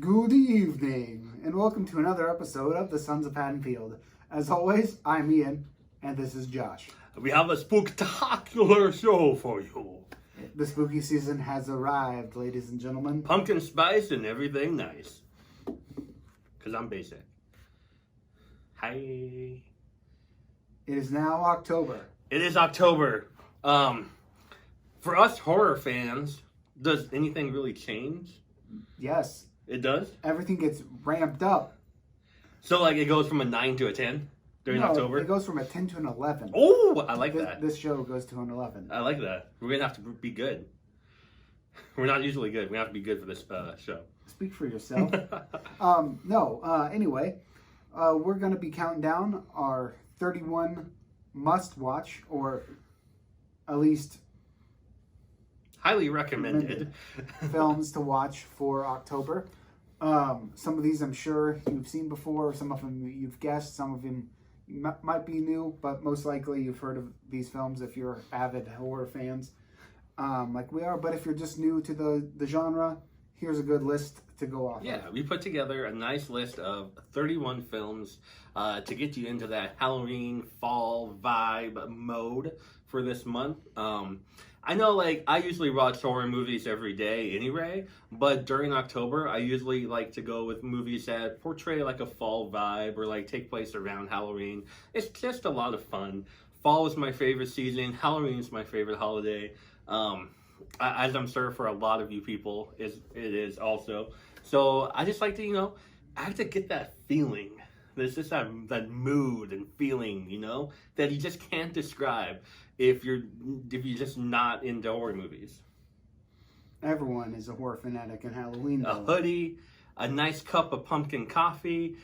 Good evening, and welcome to another episode of the Sons of Haddonfield. As always, I'm Ian, and this is Josh. We have a spectacular show for you. The spooky season has arrived, ladies and gentlemen. Pumpkin spice and everything nice. Because I'm basic. Hi. It is now October. It is October. For us horror fans, does anything really change? Yes. It does? Everything gets ramped up. So, like, it goes from a 9 to a 10 during October? It goes from a 10 to an 11. Oh, I like that. This show goes to an 11. I like that. We're going to have to be good. We're not usually good. We have to be good for this show. Speak for yourself. Anyway, we're going to be counting down our 31 must-watch, or at least highly recommended films to watch for October. Some of these I'm sure you've seen before. Some of them you've guessed. Some of them might be new, but most likely you've heard of these films if you're avid horror fans, like we are. But if you're just new to the genre, here's a good list to go off. Yeah, we put together a nice list of 31 films to get you into that Halloween fall vibe mode for this month. I know, like, I usually watch horror movies every day anyway, but during October, I usually like to go with movies that portray, like, a fall vibe or, like, take place around Halloween. It's just a lot of fun. Fall is my favorite season. Halloween is my favorite holiday. As I'm sure for a lot of you people, it is also. So I just like to, I have to get that feeling. There's just that mood and feeling, that you just can't describe if you're just not into horror movies. Everyone is a horror fanatic in Halloween, though. A hoodie, a nice cup of pumpkin coffee,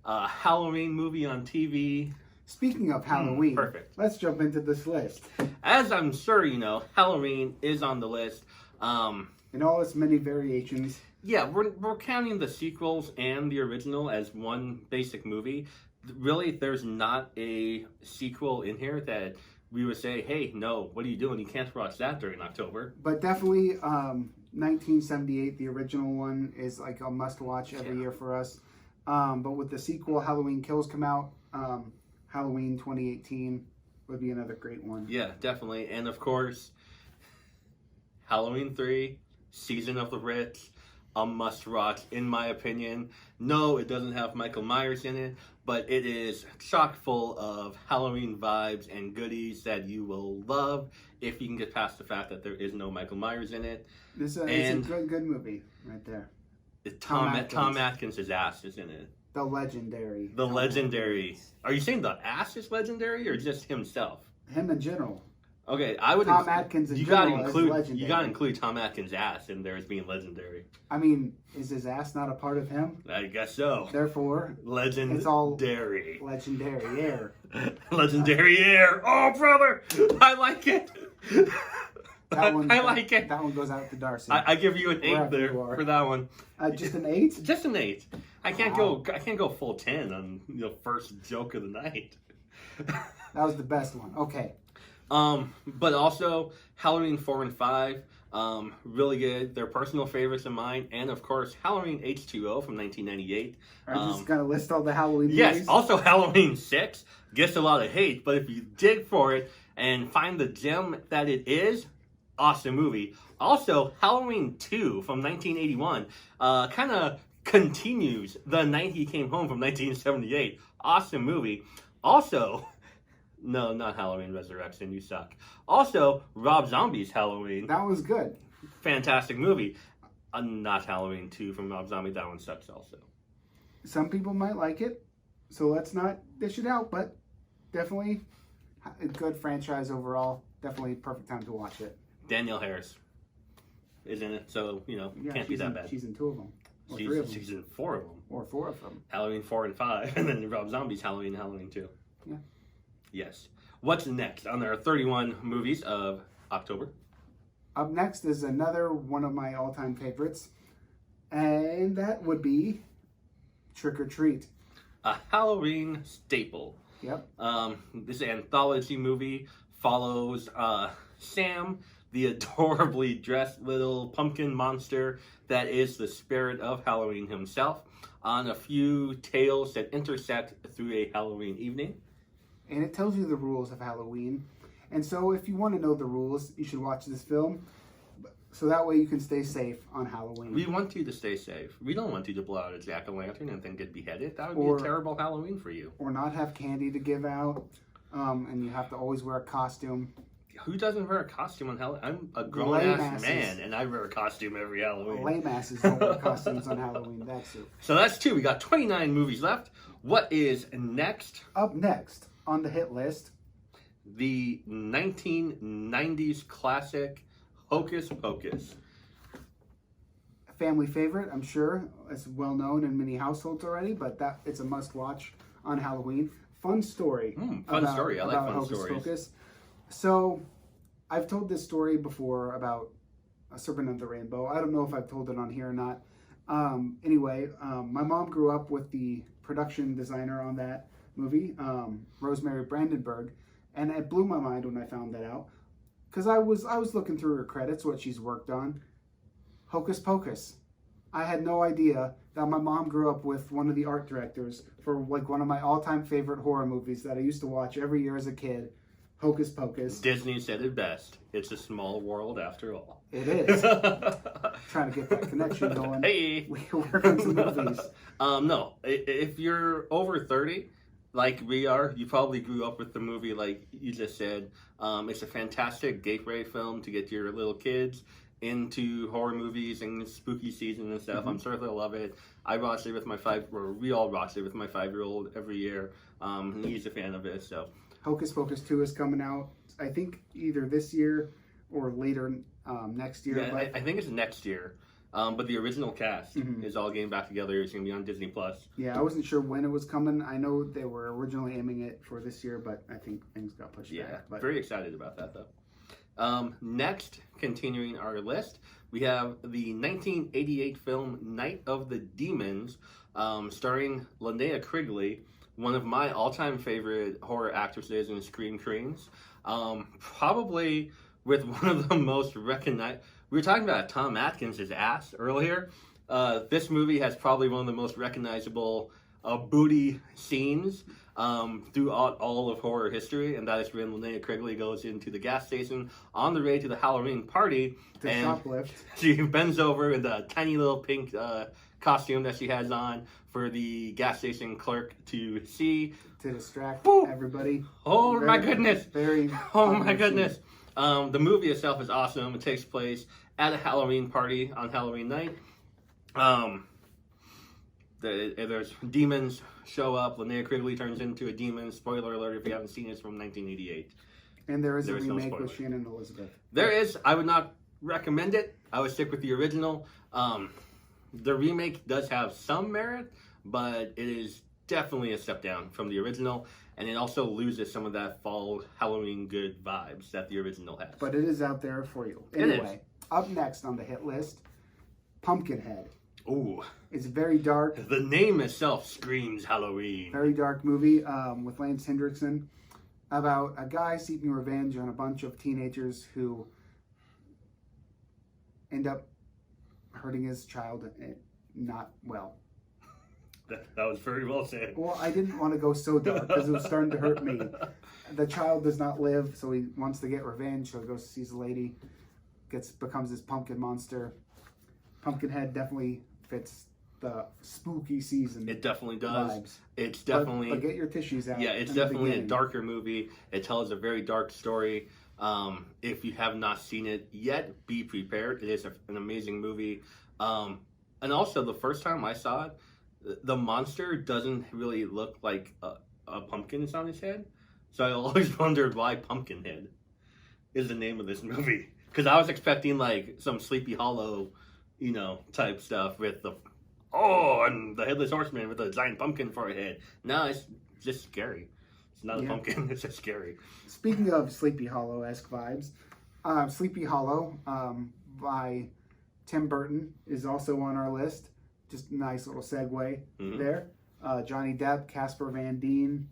a Halloween movie on TV. Speaking of Halloween, perfect. Let's jump into this list. As I'm sure you know, Halloween is on the list. In all its many variations. Yeah, we're counting the sequels and the original as one basic movie. Really, there's not a sequel in here that we would say, hey, no, what are you doing? You can't watch that during October. But definitely 1978, the original one, is like a must-watch every year for us. But with the sequel, Halloween Kills come out, Halloween 2018 would be another great one. Yeah, definitely. And of course, Halloween 3, Season of the Witch, a must-watch, in my opinion. No, it doesn't have Michael Myers in it, but it is chock full of Halloween vibes and goodies that you will love if you can get past the fact that there is no Michael Myers in it. It's a good movie right there. Tom Atkins' ass is in it. The legendary. Are you saying the ass is legendary or just himself? Him in general. Okay, I would. Tom Atkins in general is legendary. You gotta include Tom Atkins' ass in there as being legendary. I mean, is his ass not a part of him? I guess so. Therefore, legendary. It's all legendary air. Legendary air. Oh, brother, I like it. That one, I like it. That one goes out to Darcy. I give you an 8 there for that one. Just an 8? Just an 8. I can't go full 10 on first joke of the night. That was the best one. Okay. But also Halloween 4 and 5, really good. They're personal favorites of mine, and of course Halloween H2O from 1998. Are you just gonna list all the Halloween yes, movies? Also Halloween 6 gets a lot of hate, but if you dig for it and find the gem that it is, awesome movie. Also Halloween 2 from 1981, kind of continues the night he came home from 1978. Awesome movie. Also. No, not Halloween Resurrection. You suck. Also, Rob Zombie's Halloween. That was good. Fantastic movie. Not Halloween 2 from Rob Zombie. That one sucks also. Some people might like it, so let's not dish it out, but definitely a good franchise overall. Definitely perfect time to watch it. Danielle Harris is in it, so, can't be that bad. She's in 2 of them. Or 3 of them. She's in 4 of them. Or 4 of them. Halloween 4 and 5, and then Rob Zombie's Halloween 2. Yeah. Yes. What's next on our 31 movies of October? Up next is another one of my all-time favorites, and that would be Trick or Treat. A Halloween staple. Yep. This anthology movie follows Sam, the adorably dressed little pumpkin monster that is the spirit of Halloween himself, on a few tales that intersect through a Halloween evening. And it tells you the rules of Halloween. And so if you want to know the rules, you should watch this film. So that way you can stay safe on Halloween. We want you to stay safe. We don't want you to blow out a jack-o'-lantern and then get beheaded. That would be a terrible Halloween for you. Or not have candy to give out. And you have to always wear a costume. Who doesn't wear a costume on Halloween? I'm a grown-ass man, and I wear a costume every Halloween. Lame asses don't wear costumes on Halloween. That's it. So that's 2. We got 29 movies left. What is next? Up next on the hit list, the 1990s classic Hocus Pocus. A family favorite, I'm sure. It's well known in many households already, but it's a must watch on Halloween. Fun story. Fun story. I like fun Hocus stories. Pocus. So, I've told this story before about A Serpent of the Rainbow. I don't know if I've told it on here or not. Anyway, my mom grew up with the production designer on that movie, Rosemary Brandenburg, and it blew my mind when I found that out. Because I was looking through her credits, what she's worked on. Hocus Pocus. I had no idea that my mom grew up with one of the art directors for like one of my all-time favorite horror movies that I used to watch every year as a kid. Hocus Pocus. Disney said it best. It's a small world after all. It is. Trying to get that connection going. Hey! We work on some movies. No. If you're over 30, like we are, you probably grew up with the movie like you just said. It's a fantastic gateway film to get your little kids into horror movies and spooky season and stuff. I'm sure they'll love it. I watched it with we all watched it with my 5-year-old every year. And he's a fan of it, so. Hocus Pocus 2 is coming out, I think, either this year or later next year. Yeah, I think it's next year. But the original cast is all getting back together. It's going to be on Disney Plus. Yeah, I wasn't sure when it was coming. I know they were originally aiming it for this year, but I think things got pushed back. Yeah, very excited about that, though. Next, continuing our list, we have the 1988 film Night of the Demons, starring Linnea Quigley, one of my all-time favorite horror actresses in Scream Queens. Probably with one of the most recognized... We were talking about Tom Atkins' ass earlier. This movie has probably one of the most recognizable booty scenes throughout all of horror history, and that is when Linnea Quigley goes into the gas station on the way to the Halloween party. And shoplift. She bends over in the tiny little pink costume that she has on for the gas station clerk to see. To distract Woo! everybody. Oh my goodness. Oh my goodness. The movie itself is awesome. It takes place at a Halloween party on Halloween night. There's demons show up. Linnea Quigley turns into a demon. Spoiler alert if you haven't seen it, it's from 1988. And there is a no remake spoiler. with Shannon Elizabeth. There is. I would not recommend it. I would stick with the original. The remake does have some merit, but it is definitely a step down from the original, and it also loses some of that fall Halloween good vibes that the original has. But it is out there for you. Anyway, up next on the hit list, Pumpkinhead. Ooh. It's very dark. The name itself screams Halloween. Very dark movie with Lance Hendrickson about a guy seeking revenge on a bunch of teenagers who end up hurting his child not well. That was very well said. Well, I didn't want to go so dark because it was starting to hurt me. The child does not live, so he wants to get revenge. So he goes to see the lady, becomes this pumpkin monster. Pumpkinhead definitely fits the spooky season. It definitely does. Vibes. It's definitely. But get your tissues out. Yeah, it's definitely a darker movie. It tells a very dark story. If you have not seen it yet, be prepared. It is an amazing movie. And also, the first time I saw it, the monster doesn't really look like a pumpkin is on his head. So I always wondered why Pumpkinhead is the name of this movie. Because I was expecting like some Sleepy Hollow, type stuff with and the Headless Horseman with a giant pumpkin for a head. No, it's just scary. It's not a pumpkin, it's just scary. Speaking of Sleepy Hollow-esque vibes, Sleepy Hollow by Tim Burton is also on our list. Just a nice little segue there. Johnny Depp, Casper Van Dien.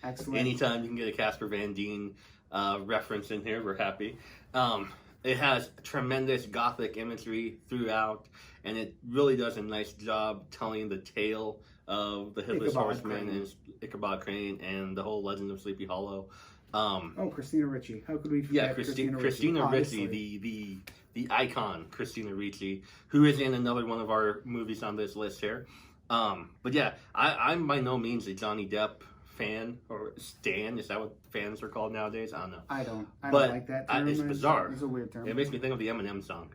Excellent. Anytime you can get a Casper Van Dien reference in here, we're happy. It has tremendous gothic imagery throughout, and it really does a nice job telling the tale of the Headless Ichabod Horseman Crane. and Ichabod Crane and the whole legend of Sleepy Hollow. Christina Ricci. How could we forget Yeah, Christina Christina Ricci? Ricci, the icon Christina Ricci, who is in another one of our movies on this list here. But yeah, I'm by no means a Johnny Depp fan or stan. Is that what fans are called nowadays? I don't know. I don't But like that term. it's bizarre. It's a weird term. It makes me think of the Eminem song.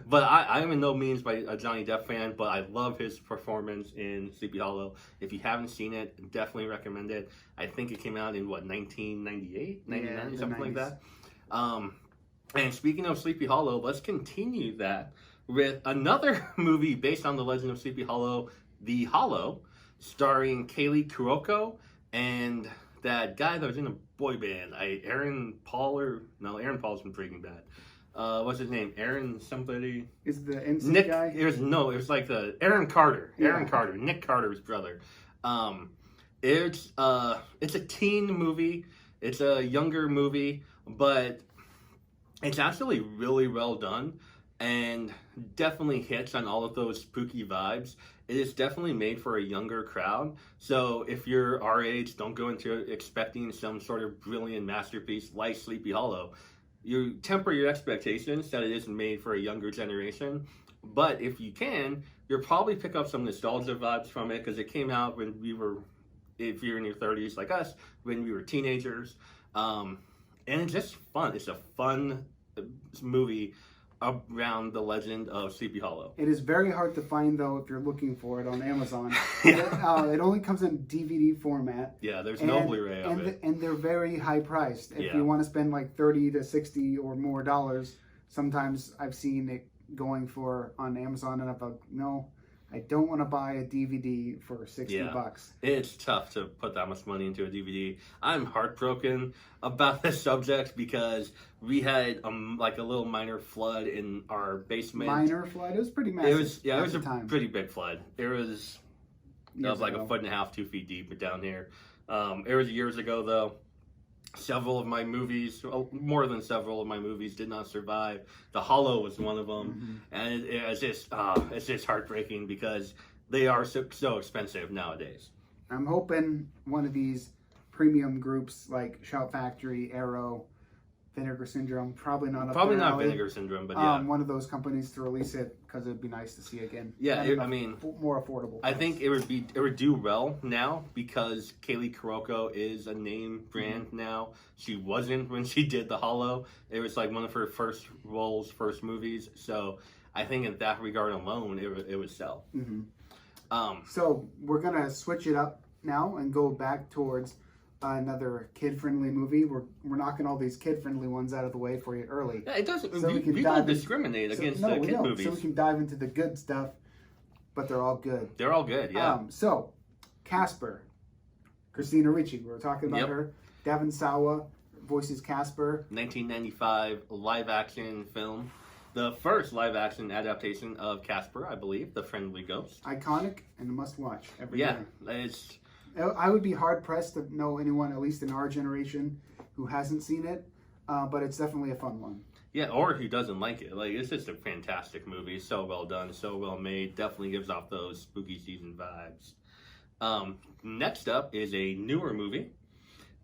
But I'm in no means by a Johnny Depp fan, but I love his performance in Sleepy Hollow. If you haven't seen it, definitely recommend it. I think it came out in, 1998? 99, something like that. And speaking of Sleepy Hollow, let's continue that with another movie based on the legend of Sleepy Hollow, The Hollow, starring Kaylee Kuroco and that guy that was in a boy band, Aaron Paul's from Breaking Bad. What's his name? Aaron somebody. Is the NSYNC Nick guy? It was like the Aaron Carter. Yeah. Aaron Carter, Nick Carter's brother. It's a teen movie. It's a younger movie, but it's actually really well done and definitely hits on all of those spooky vibes. It is definitely made for a younger crowd. So if you're our age, don't go into it expecting some sort of brilliant masterpiece like Sleepy Hollow. You temper your expectations that it isn't made for a younger generation. But if you can, you'll probably pick up some nostalgia vibes from it because it came out when if you're in your 30s like us, when we were teenagers. And it's just fun. It's a fun movie around the legend of Sleepy Hollow. It is very hard to find, though, if you're looking for it on Amazon. It only comes in DVD format. Yeah, there's no Blu-ray of it. And they're very high priced. If Yeah. you want to spend like $30 to $60 or more dollars, sometimes I've seen it going for on Amazon, and I'm like, no, I don't want to buy a DVD for $60. It's tough to put that much money into a DVD. I'm heartbroken about this subject because we had like a little minor flood in our basement. Minor flood? It was pretty massive. It was a pretty big flood. It was like ago. a foot and a half, 2 feet deep down here. It was years ago though. Several of my movies, more than several of my movies, did not survive. The Hollow was one of them, and it's just heartbreaking because they are so expensive nowadays. I'm hoping one of these premium groups like Shout Factory, Arrow, Vinegar Syndrome, probably not Vinegar Syndrome, but yeah. One of those companies to release it because it'd be nice to see again. Yeah, more affordable. I think it would do well now because Kaylee Kuroco is a name brand now. She wasn't when she did The Hollow. It was like one of her first roles, first movies. So I think in that regard alone, it would sell. So we're gonna switch it up now and go back towards another kid-friendly movie. We're knocking all these kid-friendly ones out of the way for you early. Yeah, it doesn't. So we don't discriminate against kid movies. So we can dive into the good stuff, but they're all good. They're all good, yeah. So, Casper, Christina Ricci. We were talking about her. Devon Sawa voices Casper. 1995 live-action film. The first live-action adaptation of Casper, I believe, the Friendly Ghost. Iconic and a must-watch every year. It's... I would be hard-pressed to know anyone, at least in our generation, who hasn't seen it, but it's definitely a fun one. Yeah, or who doesn't like it. Like, it's just a fantastic movie. So well done, so well made. Definitely gives off those spooky season vibes. Next up is a newer movie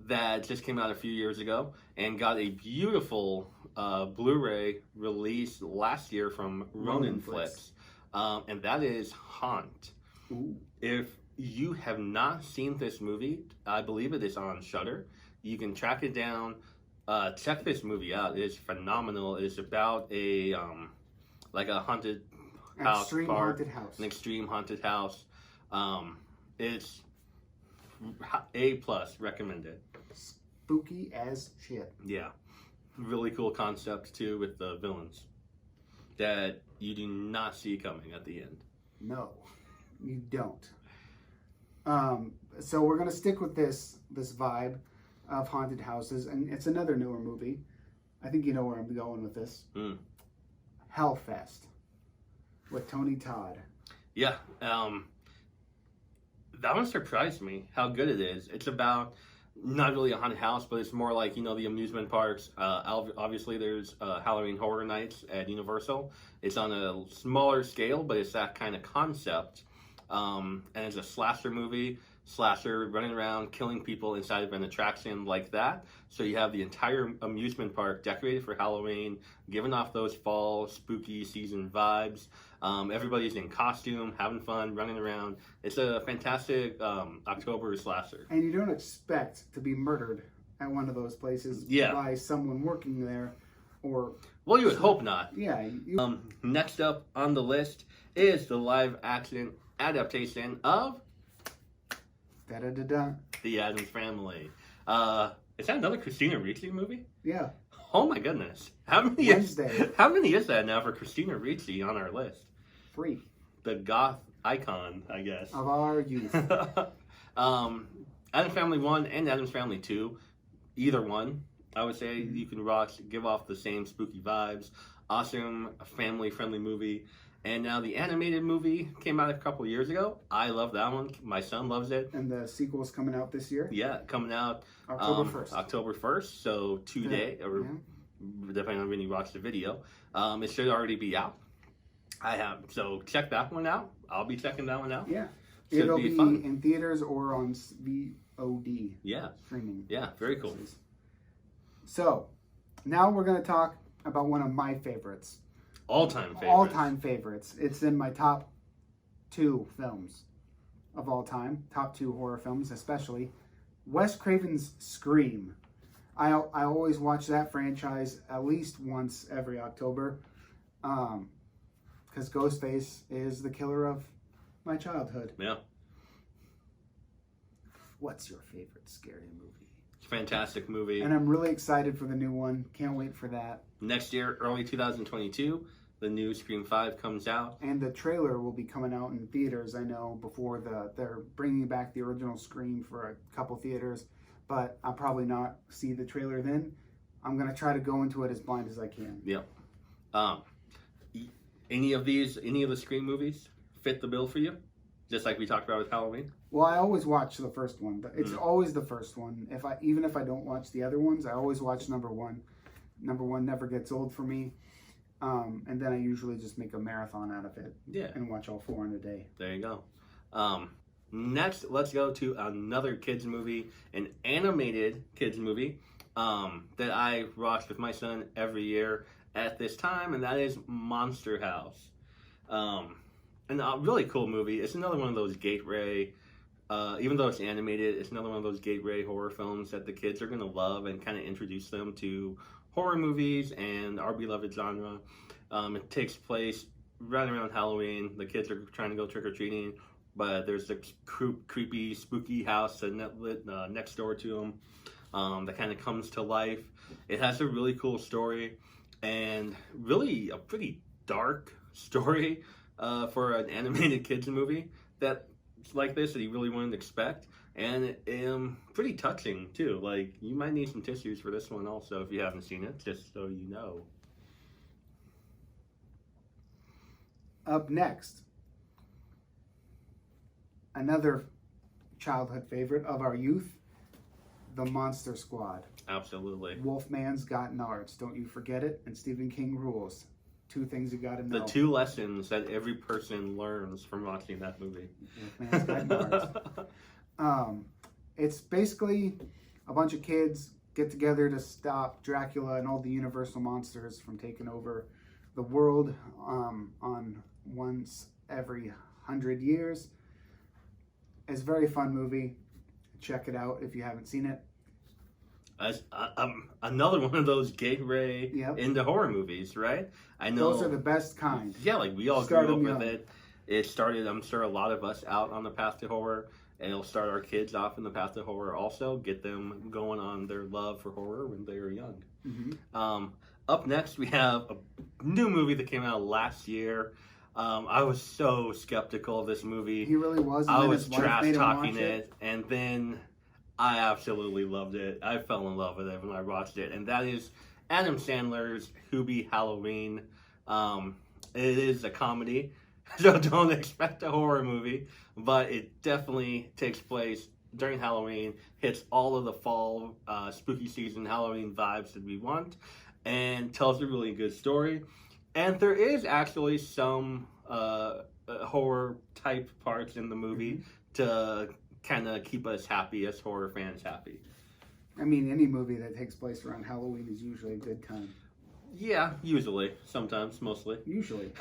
that just came out a few years ago and got a beautiful Blu-ray release last year from Ronin Flicks. And that is Haunt. Ooh. If you have not seen this movie, I believe it is on Shudder. You can track it down. Check this movie out. It is phenomenal. It is about a haunted house. Extreme haunted house. An extreme haunted house. It's A+, recommended. Spooky as shit. Yeah. Really cool concept too with the villains that you do not see coming at the end. No, you don't. So we're gonna stick with this vibe of haunted houses, and it's another newer movie. I think you know where I'm going with this. Hellfest with Tony Todd. Yeah, that one surprised me how good it is. It's about not really a haunted house, but it's more like, the amusement parks. Obviously, there's Halloween Horror Nights at Universal. It's on a smaller scale, but it's that kind of concept. And it's a slasher movie. Slasher running around killing people inside of an attraction like that. So you have the entire amusement park decorated for Halloween, giving off those fall spooky season vibes. Everybody's in costume, having fun, running around. It's a fantastic October slasher. And you don't expect to be murdered at one of those places by someone working there, or well, you would hope not. Yeah. Next up on the list is the live action adaptation of The Addams Family. Is that another Christina Ricci movie? Yeah. Oh my goodness. How many is that now for Christina Ricci on our list? 3. The goth icon, I guess. Of our youth. Addams Family 1 and Addams Family 2. Either one. I would say you can give off the same spooky vibes. Awesome, family-friendly movie. And now the animated movie came out a couple years ago. I love that one. My son loves it. And the sequel's coming out this year? Yeah, coming out October 1st. October 1st, so today, or depending on when you watch the video. It should already be out. So check that one out. I'll be checking that one out. Yeah. It'll be fun. In theaters or on VOD. Yeah. Streaming. Yeah, very cool. So, now we're going to talk about one of my favorites. All-time favorites. It's in my top 2 films of all time. Top 2 horror films, especially. Wes Craven's Scream. I always watch that franchise at least once every October. Because Ghostface is the killer of my childhood. Yeah. What's your favorite scary movie? Fantastic movie. And I'm really excited for the new one. Can't wait for that. Next year, early 2022, the new Scream 5 comes out. And the trailer will be coming out in theaters, I know, before they're bringing back the original Scream for a couple theaters. But I'll probably not see the trailer then. I'm going to try to go into it as blind as I can. Yep. Any of the Scream movies fit the bill for you? Just like we talked about with Halloween? Well, I always watch the first one. It's always the first one. Even if I don't watch the other ones, I always watch number 1. Number 1 never gets old for me. And then I usually just make a marathon out of it. Yeah. And watch all 4 in a day. There you go. Next, let's go to another kids movie, an animated kids movie that I watch with my son every year at this time, and that is Monster House. And a really cool movie. It's another one of those gateway, even though it's animated, it's another one of those gateway horror films that the kids are going to love and kind of introduce them to horror movies and our beloved genre. It takes place right around Halloween. The kids are trying to go trick-or-treating, but there's a creepy, spooky house next door to them that kind of comes to life. It has a really cool story and really a pretty dark story for an animated kids movie that's like this that you really wouldn't expect. And pretty touching too. Like, you might need some tissues for this one also if you haven't seen it, just so you know. Up next, another childhood favorite of our youth, The Monster Squad. Absolutely. Wolfman's got nards, don't you forget it, and Stephen King rules. 2 things you gotta know. The 2 lessons that every person learns from watching that movie. Wolfman's got nards. It's basically a bunch of kids get together to stop Dracula and all the Universal monsters from taking over the world on once every 100 years. It's a very fun movie. Check it out if you haven't seen it. Another one of those gateway into horror movies, right? I know those are the best kind. Yeah, like we all grew up with it. It started, I'm sure, a lot of us out on the path to horror, and it'll start our kids off in the path to horror also, get them going on their love for horror when they were young. Mm-hmm. Up next, we have a new movie that came out last year. I was so skeptical of this movie. He really was. I was trash talking it, and then I absolutely loved it. I fell in love with it when I watched it, and that is Adam Sandler's Hooby Halloween. It is a comedy, so don't expect a horror movie, but it definitely takes place during Halloween, hits all of the fall, spooky season Halloween vibes that we want, and tells a really good story. And there is actually some horror type parts in the movie to kind of keep us happy as horror fans happy. I mean, any movie that takes place around Halloween is usually a good time. Yeah, usually. Sometimes, mostly. Usually.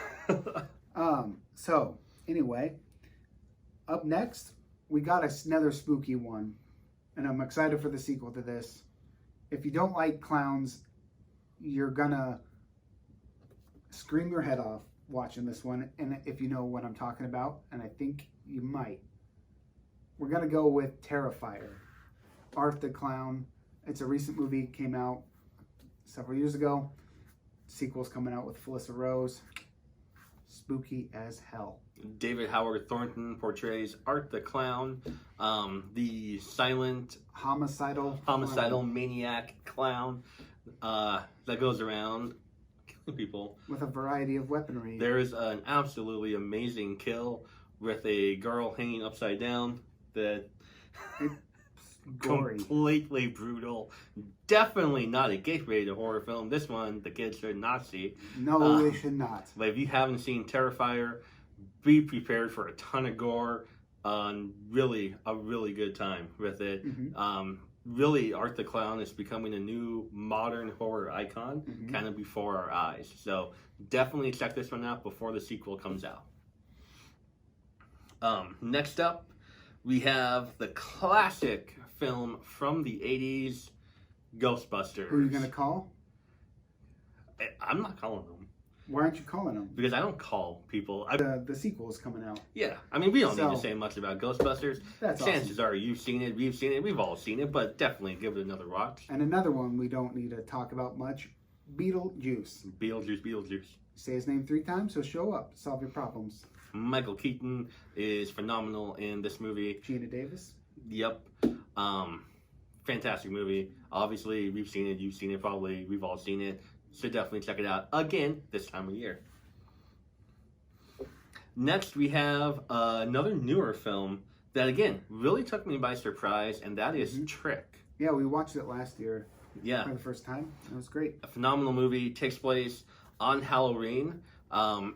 So, anyway, up next, we got another spooky one. And I'm excited for the sequel to this. If you don't like clowns, you're gonna scream your head off watching this one. And if you know what I'm talking about, and I think you might, we're gonna go with Terrifier. Art the Clown. It's a recent movie, came out several years ago. Sequel's coming out with Felissa Rose. Spooky as hell. David Howard Thornton portrays Art the Clown, the silent, homicidal maniac clown that goes around killing people with a variety of weaponry. There's an absolutely amazing kill with a girl hanging upside down that gory. Completely brutal. Definitely not a gateway-rated horror film. This one, the kids should not see. No, they should not. But if you haven't seen Terrifier, be prepared for a ton of gore. Really, a really good time with it. Really, Art the Clown is becoming a new modern horror icon, kind of before our eyes. So definitely check this one out before the sequel comes out. Next up, we have the classic film from the 80s, Ghostbusters. Who are you going to call? I'm not calling them. Why aren't you calling them? Because I don't call people. The sequel is coming out. Yeah. I mean, we don't need to say much about Ghostbusters. Chances are you've seen it, we've seen it, we've all seen it, but definitely give it another watch. And another one we don't need to talk about much, Beetlejuice. Beetlejuice. Say his name 3 times, he'll show up, solve your problems. Michael Keaton is phenomenal in this movie. Gina Davis. Yep. Fantastic movie. Obviously, we've seen it. You've seen it probably. We've all seen it. So definitely check it out again this time of year. Next, we have another newer film that, again, really took me by surprise, and that is Trick. Yeah, we watched it last year. Yeah. For the first time. It was great. A phenomenal movie. Takes place on Halloween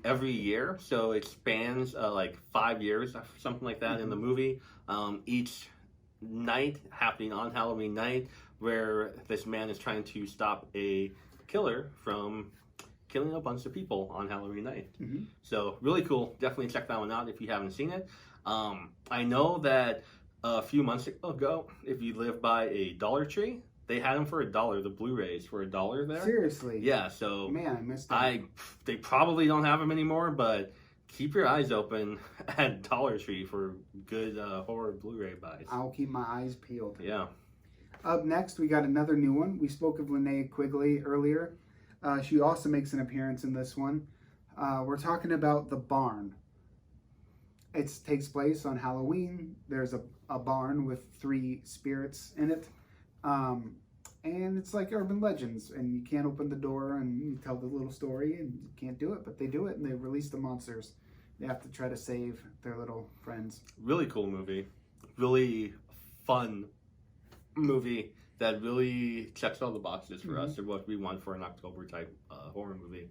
every year. So it spans like 5 years, something like that in the movie. Each night happening on Halloween night, where this man is trying to stop a killer from killing a bunch of people on Halloween night. So really cool. Definitely check that one out if you haven't seen it. I know that a few months ago, if you live by a Dollar Tree, they had them for $1. The Blu-rays for $1 there. Seriously? Yeah. So man, I missed that. They probably don't have them anymore, but keep your eyes open at Dollar Tree for good horror Blu-ray buys. I'll keep my eyes peeled. Yeah. Up next, we got another new one. We spoke of Linnea Quigley earlier. She also makes an appearance in this one. We're talking about The Barn. It takes place on Halloween. There's a barn with 3 spirits in it. And it's like urban legends. And you can't open the door and you tell the little story and you can't do it. But they do it and they release the monsters. They have to try to save their little friends. Really cool movie. Really fun movie that really checks all the boxes for us of what we want for an October type horror movie.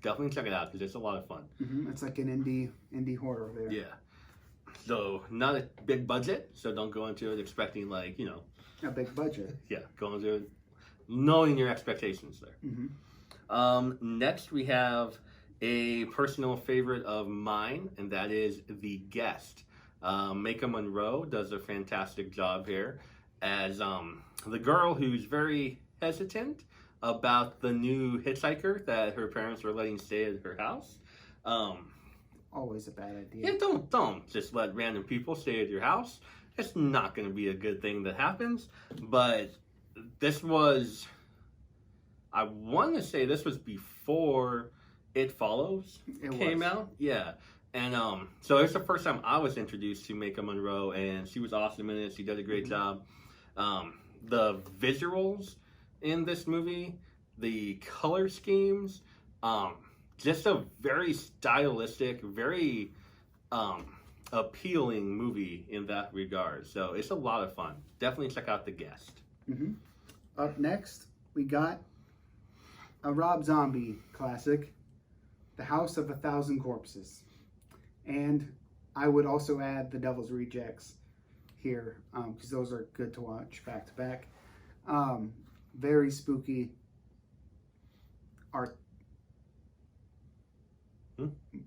Definitely check it out because it's a lot of fun. It's like an indie horror there. Yeah. So not a big budget, so don't go into it expecting like, you know, a big budget. Yeah, go into it knowing your expectations there. Next we have a personal favorite of mine, and that is The Guest. Micah Monroe does a fantastic job here as the girl who's very hesitant about the new hitchhiker that her parents are letting stay at her house. Always a bad idea. Yeah, don't just let random people stay at your house. It's not going to be a good thing that happens. But this was, I want to say this was before It Follows came out. Yeah. And so it's the first time I was introduced to Micah Monroe, and she was awesome in it. She did a great job. The visuals in this movie, the color schemes, just a very stylistic, very appealing movie in that regard. So it's a lot of fun. Definitely check out The Guest. Mm-hmm. Up next, we got a Rob Zombie classic, The House of a Thousand Corpses. And I would also add The Devil's Rejects here, because those are good to watch back to back. Very spooky art.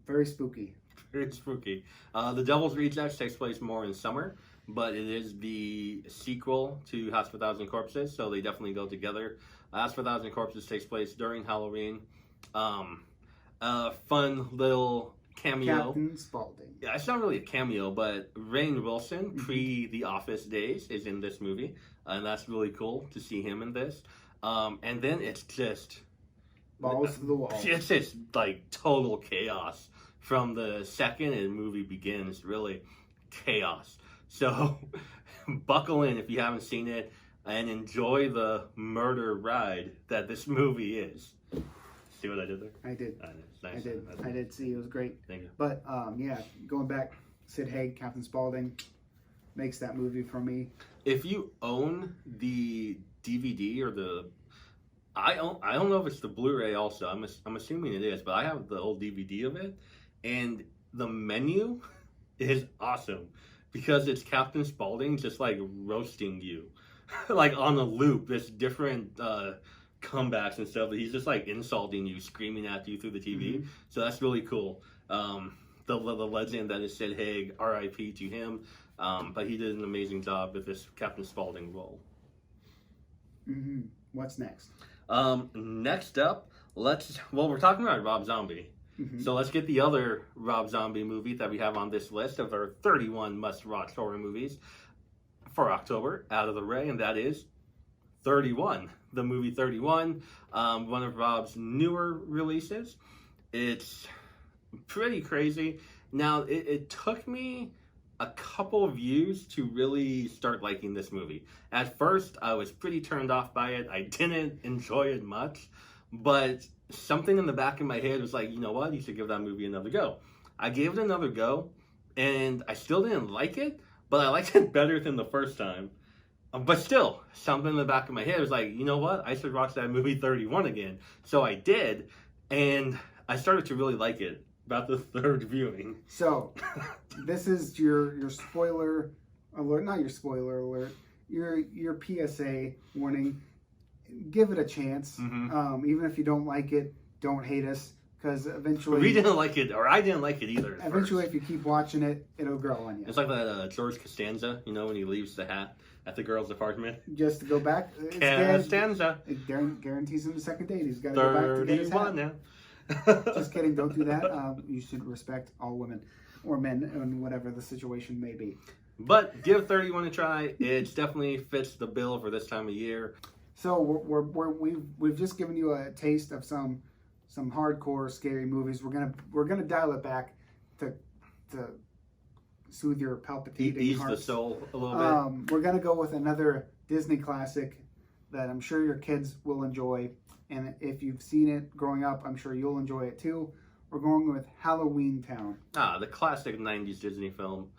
Very spooky. Very spooky. The Devil's Rejects takes place more in summer, but it is the sequel to House of a Thousand Corpses, so they definitely go together. House of a Thousand Corpses takes place during Halloween. A fun little cameo. Captain Spaulding. Yeah, it's not really a cameo, but Rainn Wilson, pre The Office days, is in this movie, and that's really cool to see him in this. And then it's just Balls to the wall. It's just like total chaos from the second the movie begins. Really, chaos. So buckle in if you haven't seen it and enjoy the murder ride that this movie is. See what I did there? I did. Nice. I did see. It was great. Thank you. But yeah, going back, Sid Haig, Captain Spaulding makes that movie for me. If you own the DVD or the, I don't know if it's the Blu-ray also. I'm assuming it is, but I have the old DVD of it, and the menu is awesome because it's Captain Spaulding just like roasting you, like on a loop. This different comebacks and stuff. He's just like insulting you, screaming at you through the TV. Mm-hmm. So that's really cool. The legend that is Sid Haig, R.I.P. to him. But he did an amazing job with this Captain Spaulding role. Mm-hmm. What's next? Next up, we're talking about Rob Zombie. Mm-hmm. So let's get the other Rob Zombie movie that we have on this list of our 31 must-watch horror movies for October out of the way, and that is 31. The movie 31, one of Rob's newer releases. It's pretty crazy. Now, it took me a couple of years to really start liking this movie. At first, I was pretty turned off by it. I didn't enjoy it much, but something in the back of my head was like, you know what? You should give that movie another go. I gave it another go, and I still didn't like it, but I liked it better than the first time. But still, something in the back of my head was like, you know what? I should watch that movie 31 again. So I did, and I started to really like it about the third viewing. So, this is your spoiler alert, not your spoiler alert, your PSA warning. Give it a chance. Mm-hmm. Even if you don't like it, don't hate us, because eventually... We didn't like it, or I didn't like it either. Eventually, if you keep watching it, it'll grow on you. It's like that George Costanza, when he leaves the hat at the girl's apartment. Just to go back. Costanza. It guarantees him a second date. He's got to go back to get his hat. now. Just kidding. Don't do that. You should respect all women or men, and whatever the situation may be. But give 31 a try. It definitely fits the bill for this time of year. So we've just given you a taste of some hardcore scary movies. We're gonna dial it back to soothe your palpitating Ease hearts. the soul a little bit. We're gonna go with another Disney classic that I'm sure your kids will enjoy, and if you've seen it growing up, I'm sure you'll enjoy it too. We're going with Halloweentown. The classic 90s Disney film.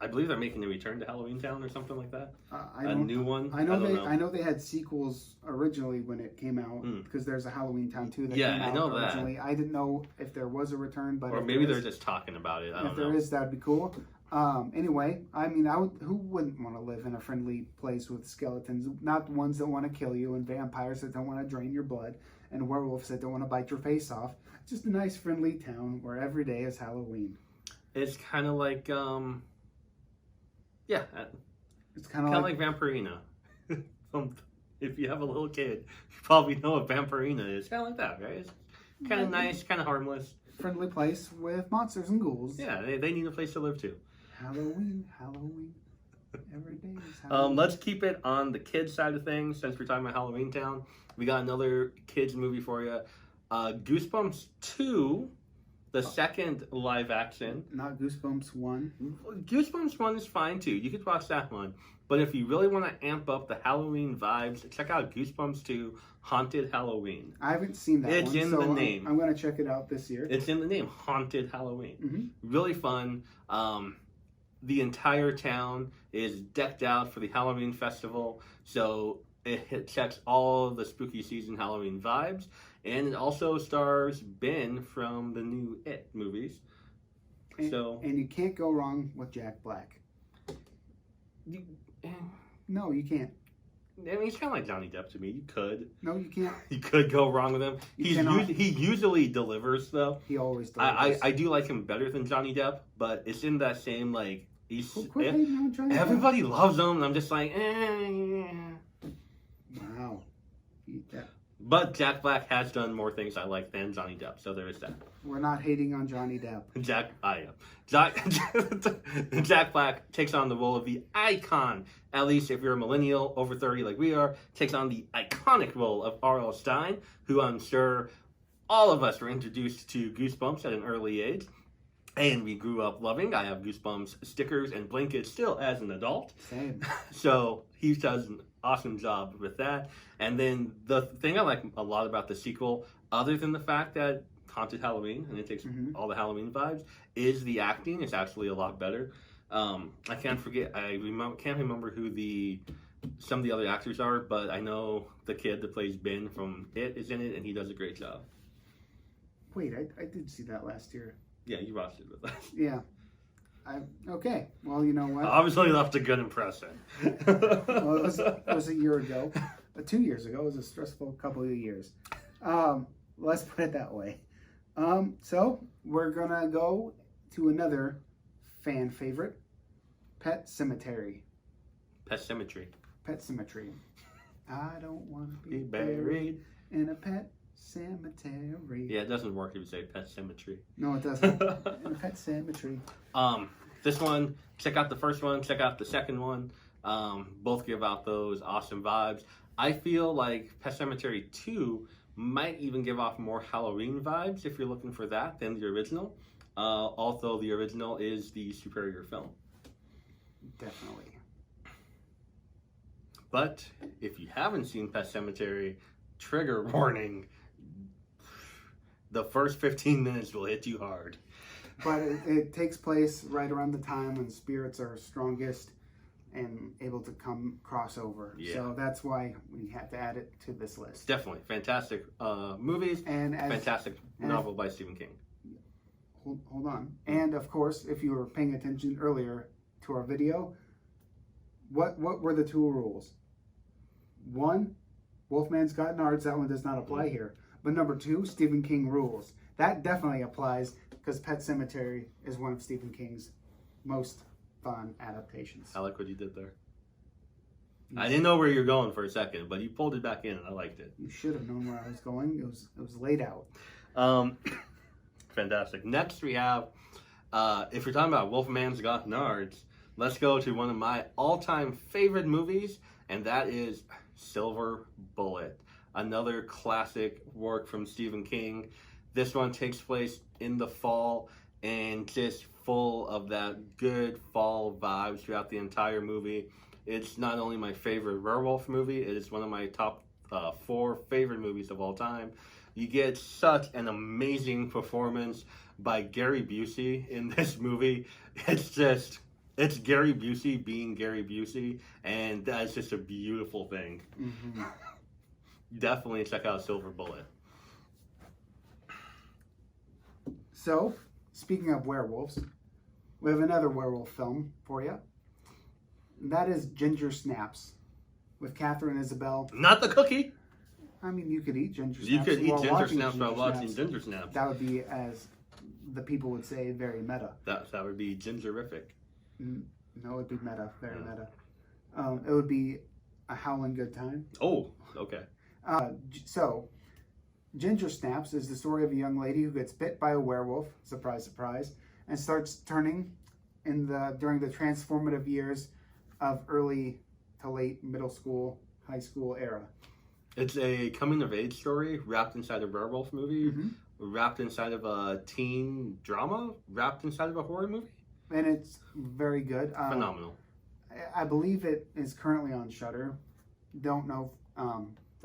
I believe they're making a return to Halloweentown or something like that. A new one. I know they had sequels originally when it came out, because there's a Halloweentown 2 that came out I know originally. that. I didn't know if there was a return, but or maybe they're just talking about it. I don't know. If there is, that'd be cool. Anyway, I mean, who wouldn't want to live in a friendly place with skeletons? Not the ones that want to kill you, and vampires that don't want to drain your blood, and werewolves that don't want to bite your face off. Just a nice, friendly town where every day is Halloween. It's kind of like, it's kind of like Vampirina. If you have a little kid, you probably know what Vampirina is. Kind of like that, right? It's kind of nice, kind of harmless. Friendly place with monsters and ghouls. Yeah, they need a place to live too. Halloween. Every day is Halloween. Let's keep it on the kids side of things since we're talking about Halloweentown. We got another kids movie for you. Goosebumps 2, the second live action. Not Goosebumps 1. Goosebumps 1 is fine too. You could watch that one. But if you really want to amp up the Halloween vibes, check out Goosebumps 2, Haunted Halloween. I haven't seen that It's one. in so the name. I'm going to check it out this year. It's in the name, Haunted Halloween. Mm-hmm. Really fun. The entire town is decked out for the Halloween festival, so it checks all the spooky season Halloween vibes, and it also stars Ben from the new It movies. And you can't go wrong with Jack Black. No, you can't. I mean, he's kind of like Johnny Depp to me. You could. No, you can't. You could go wrong with him. He usually delivers, though. He always delivers. I do like him better than Johnny Depp, but it's in that same, like, Quit hating on Johnny everybody loves him, and I'm just like, Wow. Yeah. But Jack Black has done more things I like than Johnny Depp, so there is that. We're not hating on Johnny Depp. Jack Black takes on the role of the icon. At least if you're a millennial over 30 like we are, takes on the iconic role of R.L. Stine, who I'm sure all of us were introduced to Goosebumps at an early age. And we grew up loving. I have Goosebumps stickers and blankets still as an adult. Same. So he does an awesome job with that. And then the thing I like a lot about the sequel, other than the fact that Haunted Halloween, and it takes all the Halloween vibes, is the acting. It's actually a lot better. I can't forget. Can't remember who some of the other actors are, but I know the kid that plays Ben from It is in it, and he does a great job. Wait, I did see that last year. Yeah, you watched it with us. Yeah. Okay. Well, you know what? Obviously left a good impression. Well, it was a year ago. 2 years ago. It was a stressful couple of years. Let's put it that way. So we're going to go to another fan favorite, Pet Sematary. Pet Cemetery. Pet Cemetery. I don't want to be buried in a pet cemetery. Yeah, it doesn't work if you say Pet Cemetery. No, it doesn't. In a pet cemetery. This one, check out the first one, check out the second one. Both give out those awesome vibes. I feel like Pet Sematary 2 might even give off more Halloween vibes if you're looking for that than the original. Although the original is the superior film. Definitely. But if you haven't seen Pet Sematary, trigger warning. The first 15 minutes will hit you hard. But it takes place right around the time when spirits are strongest and able to cross over. Yeah. So that's why we had to add it to this list. Definitely. Fantastic movies and fantastic novel by Stephen King. Hold on. And of course, if you were paying attention earlier to our video, what were the 2 rules? 1, Wolfman's Got Nards. That one does not apply here. But number 2, Stephen King rules. That definitely applies because Pet Sematary is one of Stephen King's most fun adaptations. I like what you did there. I didn't know where you were going for a second, but you pulled it back in and I liked it. You should have known where I was going. It was laid out. Fantastic. Next we have, if you're talking about Wolfman's Got Nards, let's go to one of my all-time favorite movies, and that is Silver Bullet. Another classic work from Stephen King. This one takes place in the fall and just full of that good fall vibes throughout the entire movie. It's not only my favorite werewolf movie, it is one of my top 4 favorite movies of all time. You get such an amazing performance by Gary Busey in this movie. It's Gary Busey being Gary Busey, and that's just a beautiful thing. Mm-hmm. Definitely check out Silver Bullet. So, speaking of werewolves, we have another werewolf film for you. And that is Ginger Snaps with Catherine Isabel. Not the cookie. I mean, you could eat ginger snaps. You could eat ginger snaps while watching Ginger Snaps. That would be, as the people would say, very meta. That would be gingerific. No, it would be meta. Very meta. It would be a howling good time. Oh, okay. So, Ginger Snaps is the story of a young lady who gets bit by a werewolf, surprise, surprise, and starts turning during the transformative years of early to late middle school, high school era. It's a coming-of-age story wrapped inside a werewolf movie, wrapped inside of a teen drama, wrapped inside of a horror movie. And it's very good. Phenomenal. I believe it is currently on Shudder. Don't know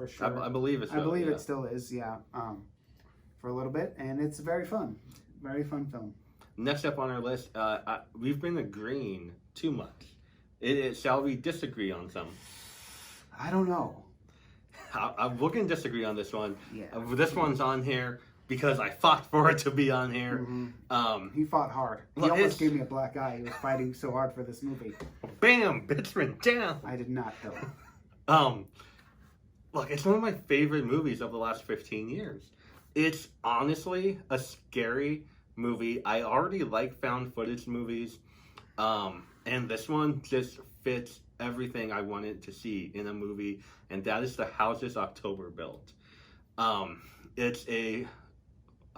for sure. I believe it's. I believe it still is. Yeah. For a little bit, and it's very fun film. Next up on our list, we've been agreeing too much. Shall we disagree on some? I don't know. We're going to disagree on this one. Yeah. This one's on here because I fought for it to be on here. Mm-hmm. He fought hard. He almost gave me a black eye. He was fighting so hard for this movie. Bam! Bitchman down! I did not, though. Look, it's one of my favorite movies of the last 15 years. It's honestly a scary movie. I already like found footage movies. And this one just fits everything I wanted to see in a movie, and that is The Houses October Built. It's a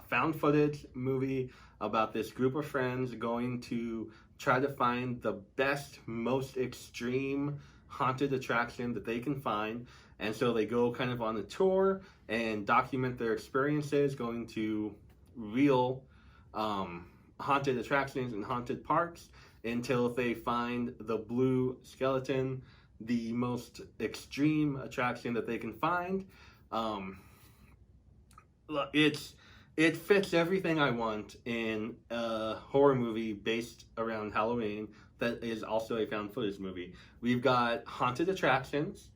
found footage movie about this group of friends going to try to find the best, most extreme haunted attraction that they can find. And so they go kind of on a tour and document their experiences going to real haunted attractions and haunted parks until they find the blue skeleton, the most extreme attraction that they can find. It fits everything I want in a horror movie based around Halloween that is also a found footage movie. We've got haunted attractions,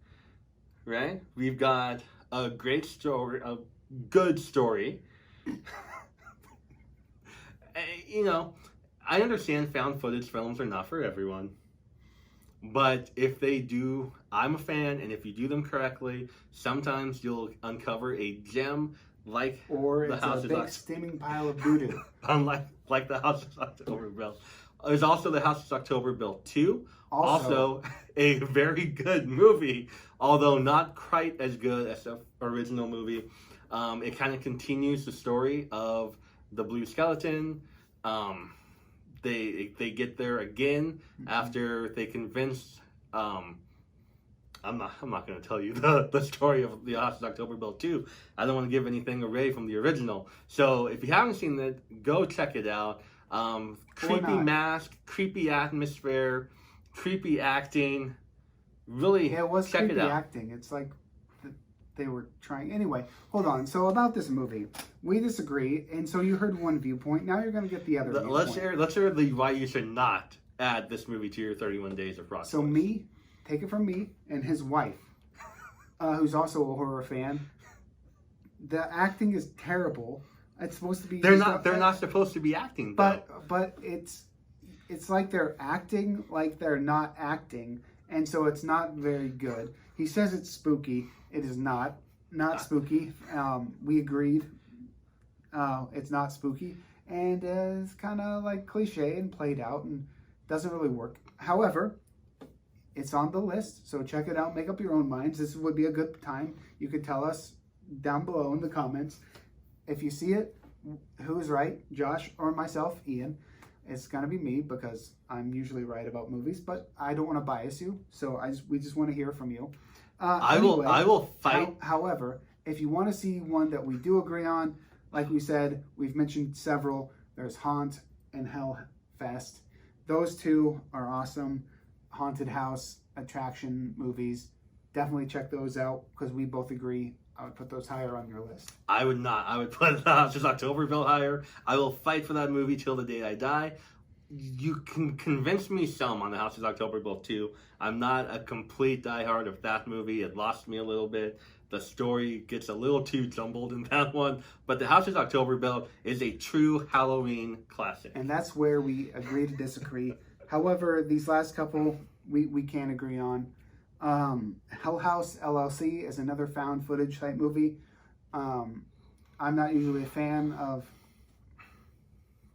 right? We've got a great story, a good story. You know, I understand found footage films are not for everyone, but if they do, I'm a fan, and if you do them correctly, sometimes you'll uncover a gem like or the it's House a big steaming pile of doo-doo. Unlike the House of October Built. There's also the House of October Built 2, also a very good movie, although not quite as good as the original movie. It kind of continues the story of the blue skeleton. They get there again after they convince. I'm not going to tell you the story of the House of October Built 2. I don't want to give anything away from the original. So if you haven't seen it, go check it out. Creepy mask, creepy atmosphere, creepy acting. Really, yeah, it was check creepy it out. acting. It's like they were trying. Anyway, hold on. So about this movie, we disagree, and so you heard one viewpoint. Now you're going to get the other viewpoint. Let's hear why you should not add this movie to your 31 Days of Rock. So take it from me and his wife, who's also a horror fan. The acting is terrible. It's supposed to be. They're not supposed to be acting. Though. But it's like they're acting like they're not acting, and so it's not very good. He says it's spooky. It is not spooky. We agreed. It's not spooky, and it's kind of like cliche and played out, and doesn't really work. However, it's on the list, so check it out. Make up your own minds. This would be a good time. You could tell us down below in the comments if you see it. Who's right, Josh or myself, Ian? It's gonna be me because I'm usually right about movies, but I don't want to bias you. So we just want to hear from you. I will fight. However, if you want to see one that we do agree on, like we said, we've mentioned several. There's Haunt and Hellfest. Those two are awesome. Haunted house attraction movies. Definitely check those out because we both agree. I would put those higher on your list. I would not. I would put The House of October Built higher. I will fight for that movie till the day I die. You can convince me some on The House of October Built 2. I'm not a complete diehard of that movie. It lost me a little bit. The story gets a little too jumbled in that one. But The House of October Built is a true Halloween classic. And that's where we agree to disagree. However, these last couple we can agree on. Hell House LLC is another found footage type movie. I'm not usually a fan of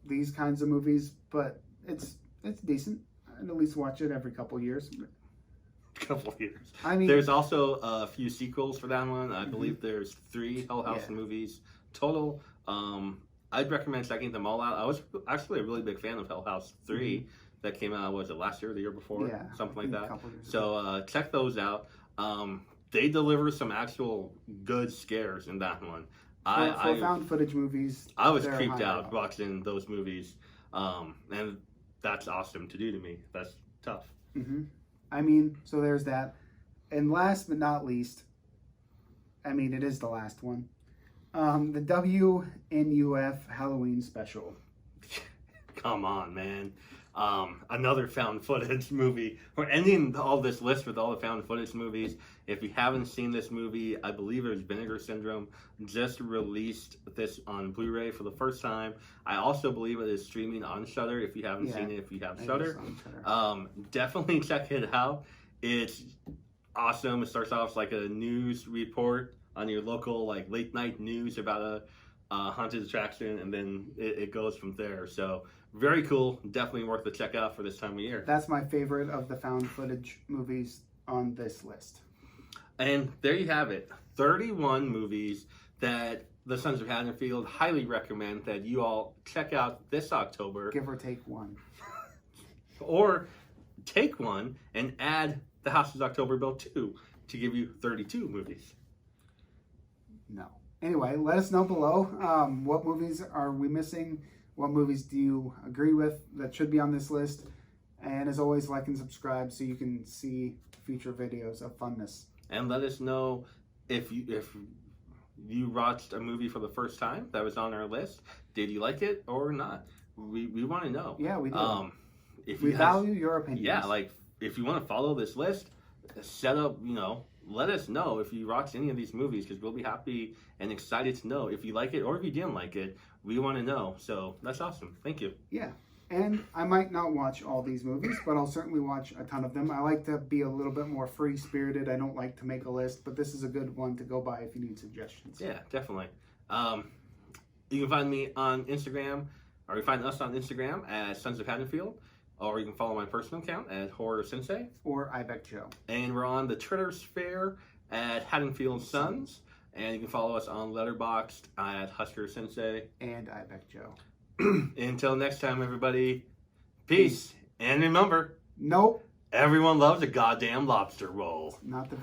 these kinds of movies, but it's decent. I'd at least watch it every couple years. I mean, there's also a few sequels for that one. I believe there's 3 Hell House movies total. I'd recommend checking them all out. I was actually a really big fan of Hell House 3 that came out, was it last year or the year before? Yeah, something like that. So check those out. They deliver some actual good scares in that one. For found footage movies, I was creeped out watching those movies, and that's awesome to do to me. That's tough. I mean, so there's that. And last but not least, I mean, it is the last one. The WNUF Halloween special. Come on, man. Another found footage movie. We're ending all this list with all the found footage movies. If you haven't seen this movie, I believe it was Vinegar Syndrome, just released this on Blu-ray for the first time. I also believe it is streaming on Shudder. If you haven't seen it, if you have Shudder, definitely check it out. It's awesome. It starts off like a news report on your local like late night news about a haunted attraction, and then it goes from there. So very cool. Definitely worth the check out for this time of year. That's my favorite of the found footage movies on this list. And there you have it. 31 movies that the Sons of Haddonfield highly recommend that you all check out this October. Give or take one. Or take one and add the House's October Bill 2 to give you 32 movies. No. Anyway, let us know below. What movies are we missing? What movies do you agree with that should be on this list? And as always, like and subscribe so you can see future videos of funness. And let us know if you watched a movie for the first time that was on our list. Did you like it or not? We want to know. Yeah, we do. We value your opinions. Yeah, like if you want to follow this list, set up, let us know if you watched any of these movies, because we'll be happy and excited to know if you like it or if you didn't like it. We want to know. So that's awesome. Thank you. Yeah. And I might not watch all these movies, but I'll certainly watch a ton of them. I like to be a little bit more free-spirited. I don't like to make a list, but this is a good one to go by if you need suggestions. Yeah, definitely. You can find me on Instagram, or you find us on Instagram at Sons of Haddonfield, or you can follow my personal account at Horror Sensei. Or Ibeck Joe. And we're on the Twitter sphere at Haddonfield Sons. And you can follow us on Letterboxd at Husker Sensei. And Ibeck Joe. Until next time, everybody, peace. And remember, nope. Everyone loves a goddamn lobster roll. Not the best.